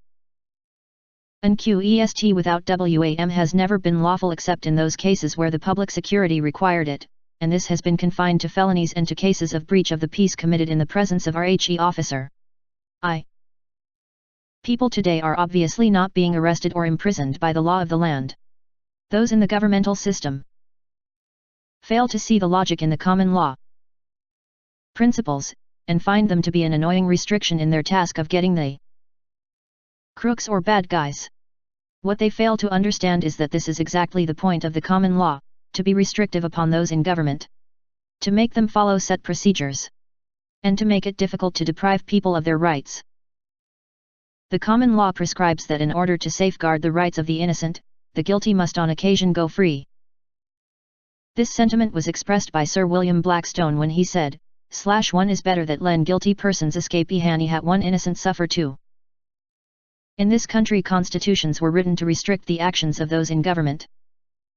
Unquest without WAM has never been lawful except in those cases where the public security required it, and this has been confined to felonies and to cases of breach of the peace committed in the presence of RHE officer. People today are obviously not being arrested or imprisoned by the law of the land. Those in the governmental system fail to see the logic in the common law principles, and find them to be an annoying restriction in their task of getting the crooks or bad guys. What they fail to understand is that this is exactly the point of the common law, to be restrictive upon those in government, to make them follow set procedures, and to make it difficult to deprive people of their rights. The common law prescribes that in order to safeguard the rights of the innocent, the guilty must on occasion go free. This sentiment was expressed by Sir William Blackstone when he said, 1 is better that len guilty persons escape hani hat 1 innocent suffer 2. In this country constitutions were written to restrict the actions of those in government.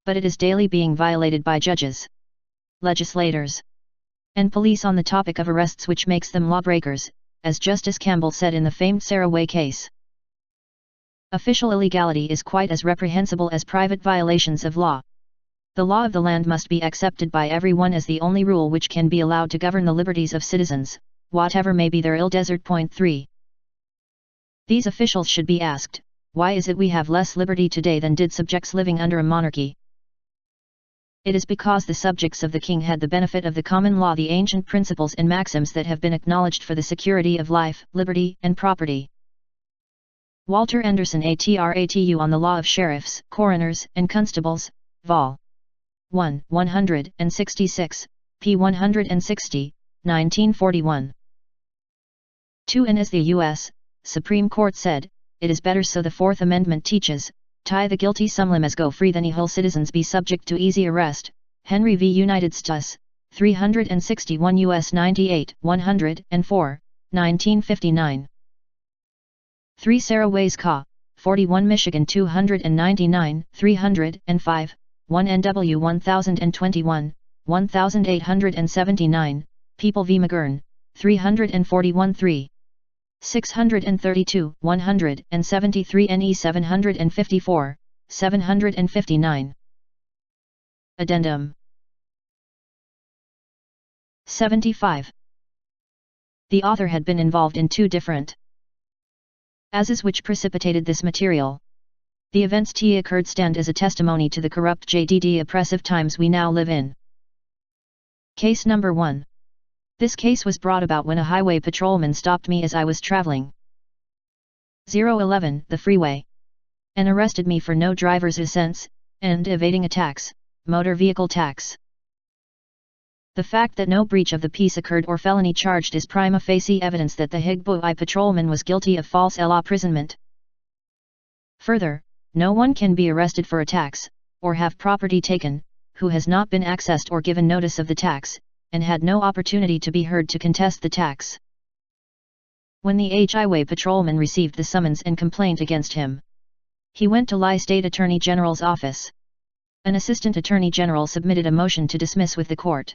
But it is daily being violated by judges, legislators, and police on the topic of arrests, which makes them lawbreakers, as Justice Campbell said in the famed Sarah Way case. Official illegality is quite as reprehensible as private violations of law. The law of the land must be accepted by everyone as the only rule which can be allowed to govern the liberties of citizens, whatever may be their ill desert. Point 3. These officials should be asked, why is it we have less liberty today than did subjects living under a monarchy? It is because the subjects of the king had the benefit of the common law, the ancient principles and maxims that have been acknowledged for the security of life, liberty, and property. Walter Anderson ATRATU on the Law of Sheriffs, Coroners, and Constables, Vol. 1, 166, p. 160, 1941. 2. And as the U.S. Supreme Court said, it is better so the Fourth Amendment teaches, tie the guilty some limb as go free than whole citizens be subject to easy arrest. Henry v. United States, 361 U.S. 98, 104, 1959. 3. Sarah Ways Ca. 41 Michigan 299, 305, 1 NW 1021, 1879, People v. McGurn, 341 3. 632, 173 NE 754, 759. Addendum 75. The author had been involved in 2 different ases which precipitated this material. The events T occurred stand as a testimony to the corrupt JDD oppressive times we now live in. Case number 1. This case was brought about when a highway patrolman stopped me as I was traveling 011 the freeway, and arrested me for no driver's license, and evading a tax, motor vehicle tax. The fact that no breach of the peace occurred or felony charged is prima facie evidence that the Higboi patrolman was guilty of false imprisonment. Further, no one can be arrested for a tax, or have property taken, who has not been accessed or given notice of the tax, and had no opportunity to be heard to contest the tax. When the highway patrolman received the summons and complaint against him, he went to Lehigh State Attorney General's office. An Assistant Attorney General submitted a motion to dismiss with the court.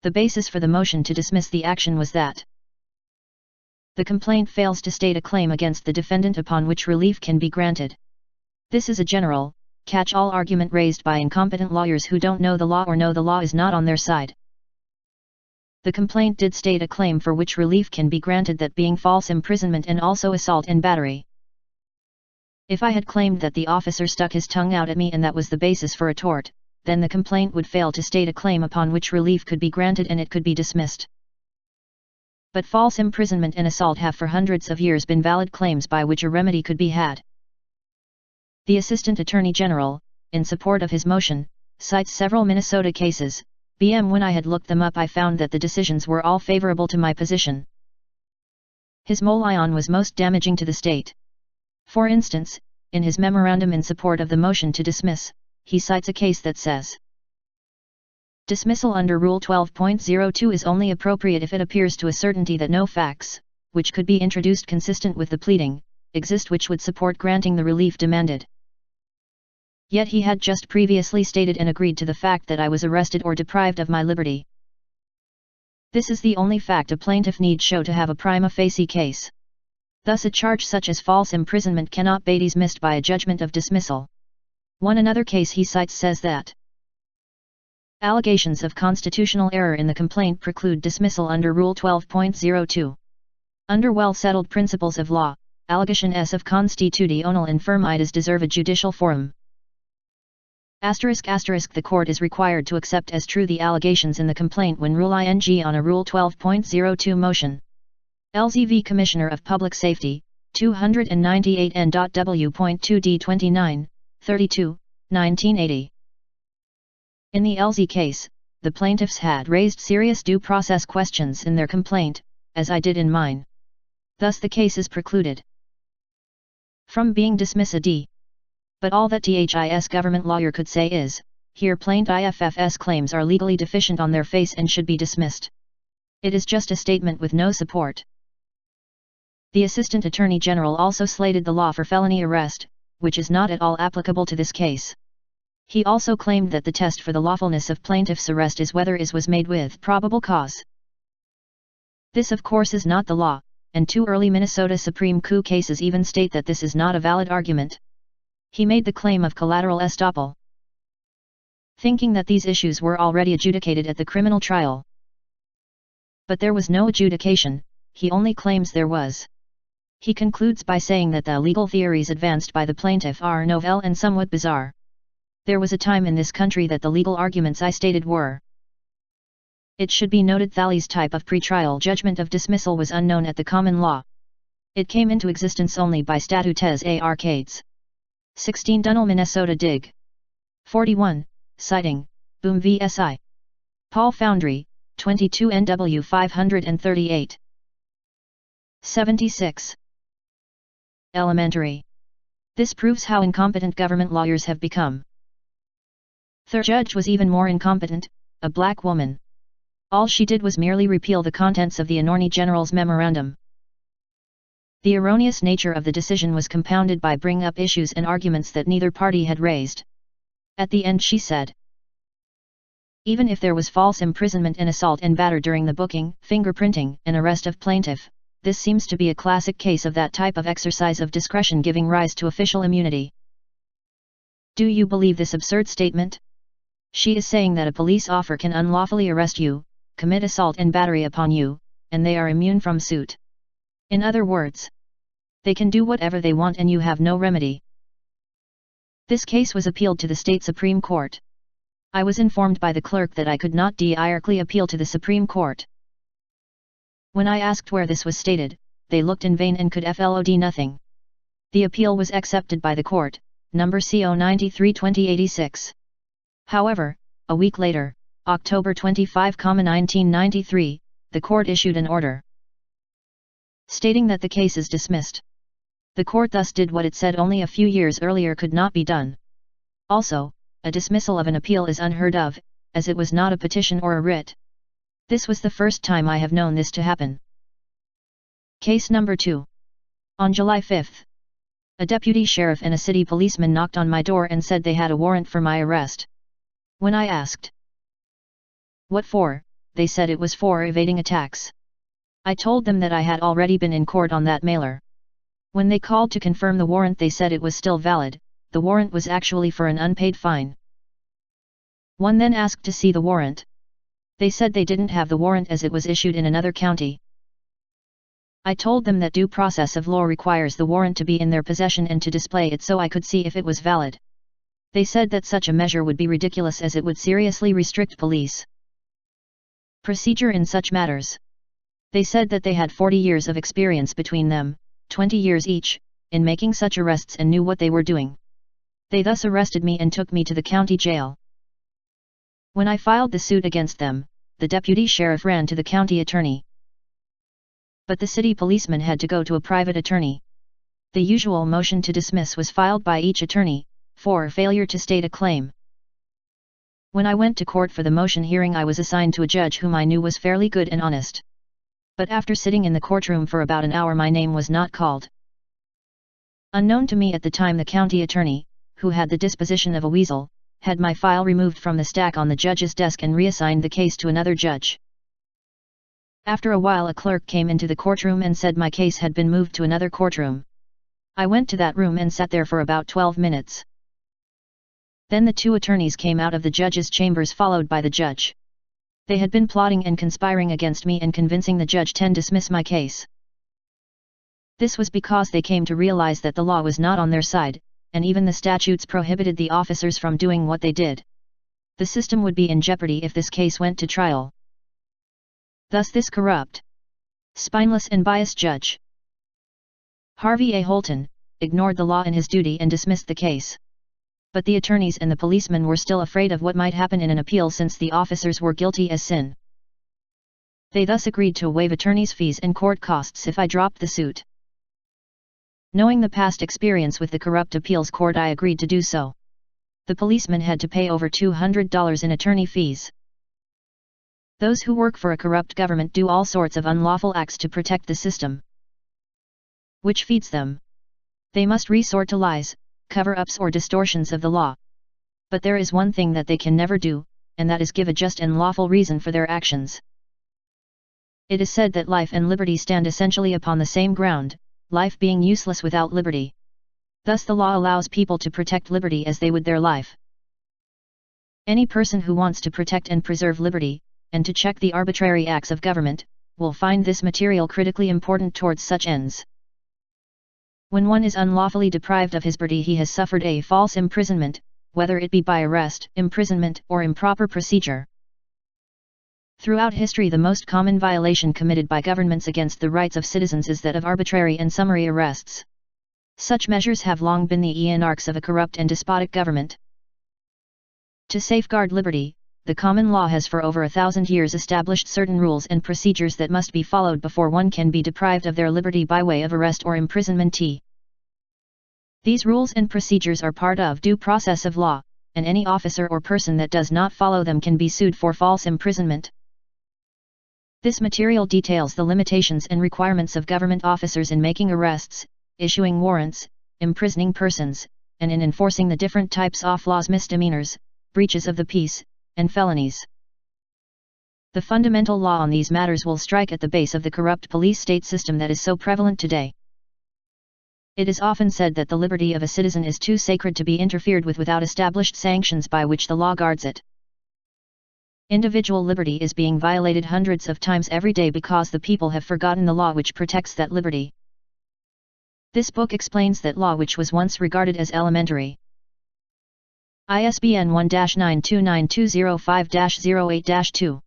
The basis for the motion to dismiss the action was that the complaint fails to state a claim against the defendant upon which relief can be granted. This is a general, catch-all argument raised by incompetent lawyers who don't know the law or know the law is not on their side. The complaint did state a claim for which relief can be granted, that being false imprisonment and also assault and battery. If I had claimed that the officer stuck his tongue out at me and that was the basis for a tort, then the complaint would fail to state a claim upon which relief could be granted and it could be dismissed. But false imprisonment and assault have for hundreds of years been valid claims by which a remedy could be had. The Assistant Attorney General, in support of his motion, cites several Minnesota cases. When I had looked them up I found that the decisions were all favorable to my position. His molion was most damaging to the state. For instance, in his memorandum in support of the motion to dismiss, he cites a case that says, dismissal under Rule 12.02 is only appropriate if it appears to a certainty that no facts, which could be introduced consistent with the pleading, exist which would support granting the relief demanded. Yet he had just previously stated and agreed to the fact that I was arrested or deprived of my liberty. This is the only fact a plaintiff need show to have a prima facie case. Thus a charge such as false imprisonment cannot be dismissed by a judgment of dismissal. Another case he cites says that allegations of constitutional error in the complaint preclude dismissal under Rule 12.02. Under well-settled principles of law, allegations of constitutional infirmities deserve a judicial forum. The court is required to accept as true the allegations in the complaint when rule ing on a Rule 12.02 motion. LZV Commissioner of Public Safety, 298 N.W.2 D29, 32, 1980. In the LZ case, the plaintiffs had raised serious due process questions in their complaint, as I did in mine. Thus the case is precluded from being dismissed. But all that DHIS government lawyer could say is, here plaintiff's claims are legally deficient on their face and should be dismissed. It is just a statement with no support. The Assistant Attorney General also slated the law for felony arrest, which is not at all applicable to this case. He also claimed that the test for the lawfulness of plaintiff's arrest is whether it was made with probable cause. This of course is not the law, and two early Minnesota Supreme Court cases even state that this is not a valid argument. He made the claim of collateral estoppel, thinking that these issues were already adjudicated at the criminal trial. But there was no adjudication, he only claims there was. He concludes by saying that the legal theories advanced by the plaintiff are novel and somewhat bizarre. There was a time in this country that the legal arguments I stated were. It should be noted Thales' type of pretrial judgment of dismissal was unknown at the common law. It came into existence only by statutes et arcades. 16 Dunnell, Minnesota Dig. 41, citing, Boom v. S.I. Paul Foundry, 22 NW 538. 76. Elementary. This proves how incompetent government lawyers have become. Third judge was even more incompetent, a black woman. All she did was merely repeal the contents of the Attorney General's memorandum. The erroneous nature of the decision was compounded by bringing up issues and arguments that neither party had raised. At the end she said, even if there was false imprisonment and assault and battery during the booking, fingerprinting, and arrest of plaintiff, this seems to be a classic case of that type of exercise of discretion giving rise to official immunity. Do you believe this absurd statement? She is saying that a police officer can unlawfully arrest you, commit assault and battery upon you, and they are immune from suit. In other words, they can do whatever they want and you have no remedy. This case was appealed to the state Supreme Court. I was informed by the clerk that I could not directly appeal to the Supreme Court. When I asked where this was stated, they looked in vain and could find nothing. The appeal was accepted by the court, number CO 93-2086. However, a week later, October 25, 1993, the court issued an order stating that the case is dismissed. The court thus did what it said only a few years earlier could not be done. Also, a dismissal of an appeal is unheard of, as it was not a petition or a writ. This was the first time I have known this to happen. Case number 2. On July 5, a deputy sheriff and a city policeman knocked on my door and said they had a warrant for my arrest. When I asked, what for, they said it was for evading a tax. I told them that I had already been in court on that mailer. When they called to confirm the warrant they said it was still valid, the warrant was actually for an unpaid fine. One then asked to see the warrant. They said they didn't have the warrant as it was issued in another county. I told them that due process of law requires the warrant to be in their possession and to display it so I could see if it was valid. They said that such a measure would be ridiculous as it would seriously restrict police procedure in such matters. They said that they had 40 years of experience between them, 20 years each, in making such arrests and knew what they were doing. They thus arrested me and took me to the county jail. When I filed the suit against them, the deputy sheriff ran to the county attorney. But the city policeman had to go to a private attorney. The usual motion to dismiss was filed by each attorney, for failure to state a claim. When I went to court for the motion hearing I was assigned to a judge whom I knew was fairly good and honest. But after sitting in the courtroom for about an hour my name was not called. Unknown to me at the time the county attorney, who had the disposition of a weasel, had my file removed from the stack on the judge's desk and reassigned the case to another judge. After a while a clerk came into the courtroom and said my case had been moved to another courtroom. I went to that room and sat there for about 12 minutes. Then the two attorneys came out of the judge's chambers followed by the judge. They had been plotting and conspiring against me and convincing the judge to dismiss my case. This was because they came to realize that the law was not on their side, and even the statutes prohibited the officers from doing what they did. The system would be in jeopardy if this case went to trial. Thus this corrupt, spineless and biased judge, Harvey A. Holton, ignored the law and his duty and dismissed the case. But the attorneys and the policemen were still afraid of what might happen in an appeal since the officers were guilty as sin. They thus agreed to waive attorneys' fees and court costs if I dropped the suit. Knowing the past experience with the corrupt appeals court I agreed to do so. The policeman had to pay over $200 in attorney fees. Those who work for a corrupt government do all sorts of unlawful acts to protect the system which feeds them. They must resort to lies, cover-ups or distortions of the law. But there is one thing that they can never do, and that is give a just and lawful reason for their actions. It is said that life and liberty stand essentially upon the same ground, life being useless without liberty. Thus the law allows people to protect liberty as they would their life. Any person who wants to protect and preserve liberty, and to check the arbitrary acts of government, will find this material critically important towards such ends. When one is unlawfully deprived of his liberty, he has suffered a false imprisonment, whether it be by arrest, imprisonment, or improper procedure. Throughout history, the most common violation committed by governments against the rights of citizens is that of arbitrary and summary arrests. Such measures have long been the earmarks of a corrupt and despotic government. To safeguard liberty, the common law has for over 1,000 years established certain rules and procedures that must be followed before one can be deprived of their liberty by way of arrest or imprisonment. These rules and procedures are part of due process of law, and any officer or person that does not follow them can be sued for false imprisonment. This material details the limitations and requirements of government officers in making arrests, issuing warrants, imprisoning persons, and in enforcing the different types of laws, misdemeanors, breaches of the peace, and felonies. The fundamental law on these matters will strike at the base of the corrupt police state system that is so prevalent today. It is often said that the liberty of a citizen is too sacred to be interfered with without established sanctions by which the law guards it. Individual liberty is being violated hundreds of times every day because the people have forgotten the law which protects that liberty. This book explains that law which was once regarded as elementary. ISBN 1-929205-08-2